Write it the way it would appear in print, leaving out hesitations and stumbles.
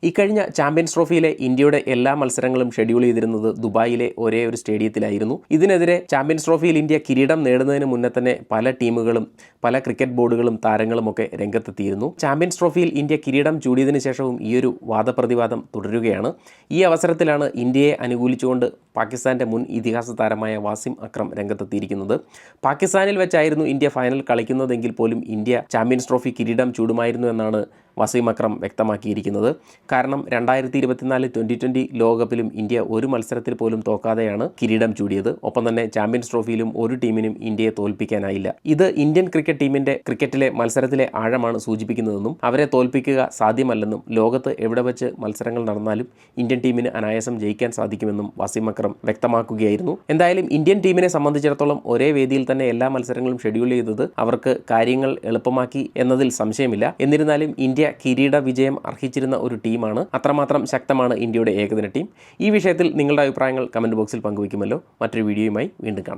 ഇക്കഴിഞ്ഞ ചാമ്പ്യൻസ് ട്രോഫിയിലെ ഇന്ത്യയുടെ എല്ലാ മത്സരങ്ങളും ഷെഡ്യൂൾ ചെയ്തിരുന്നത് ദുബായിലെ ഒരേ ഒരു സ്റ്റേഡിയത്തിലായിരുന്നു. ഇതിനെതിരെ ചാമ്പ്യൻസ് ട്രോഫിയിൽ ഇന്ത്യ കിരീടം നേടുന്നതിന് മുന്നേ തന്നെ പല ടീമുകളും പല ക്രിക്കറ്റ് ബോർഡുകളും താരങ്ങളുമൊക്കെ രംഗത്തെത്തിയിരുന്നു. ചാമ്പ്യൻസ് ട്രോഫിയിൽ ഇന്ത്യ കിരീടം ചൂടിയതിനു ശേഷവും ഈയൊരു വാദപ്രതിവാദം തുടരുകയാണ്. ഈ അവസരത്തിലാണ് ഇന്ത്യയെ അനുകൂലിച്ചുകൊണ്ട് പാകിസ്ഥാൻ്റെ മുൻ ഇതിഹാസ താരമായ വാസിം അക്രം രംഗത്തെത്തിയിരിക്കുന്നത്. പാകിസ്ഥാനിൽ വെച്ചായിരുന്നു ഇന്ത്യ ഫൈനൽ കളിക്കുന്നതെങ്കിൽ പോലും ഇന്ത്യ ചാമ്പ്യൻസ് ട്രോഫി കിരീടം ചൂടുമായിരുന്നു എന്നാണ് വസീം അക്രം വ്യക്തമാക്കിയിരിക്കുന്നത്. കാരണം 2024 2020 ലോകകപ്പിലും ഇന്ത്യ ഒരു മത്സരത്തിൽ പോലും തോക്കാതെയാണ് കിരീടം ചൂടിയത്. ഒപ്പം തന്നെ ചാമ്പ്യൻസ് ട്രോഫിയിലും ഒരു ടീമിനും ഇന്ത്യയെ തോൽപ്പിക്കാനായില്ല. ഇത് ഇന്ത്യൻ ക്രിക്കറ്റ് ടീമിൻ്റെ ക്രിക്കറ്റിലെ മത്സരത്തിലെ ആഴമാണ് സൂചിപ്പിക്കുന്നതെന്നും അവരെ തോൽപ്പിക്കുക സാധ്യമല്ലെന്നും ലോകത്ത് എവിടെ വെച്ച് മത്സരങ്ങൾ നടന്നാലും ഇന്ത്യൻ ടീമിന് അനായാസം ജയിക്കാൻ സാധിക്കുമെന്നും വസീം അക്രം വ്യക്തമാക്കുകയായിരുന്നു. എന്തായാലും ഇന്ത്യൻ ടീമിനെ സംബന്ധിച്ചിടത്തോളം ഒരേ വേദിയിൽ തന്നെ എല്ലാ മത്സരങ്ങളും ഷെഡ്യൂൾ ചെയ്തത് അവർക്ക് കാര്യങ്ങൾ എളുപ്പമാക്കി എന്നതിൽ സംശയമില്ല. എന്നിരുന്നാലും ഇന്ത്യ കിരീട വിജയം അർഹിച്ചിരുന്ന ഒരു ടീമാണ്. അത്രമാത്രം ശക്തമാണ് ഇന്ത്യയുടെ ഏകദിന ടീം. ഈ വിഷയത്തിൽ നിങ്ങളുടെ അഭിപ്രായങ്ങൾ കമൻറ്റ് ബോക്സിൽ പങ്കുവയ്ക്കുമല്ലോ. മറ്റൊരു വീഡിയോയുമായി വീണ്ടും കാണാം.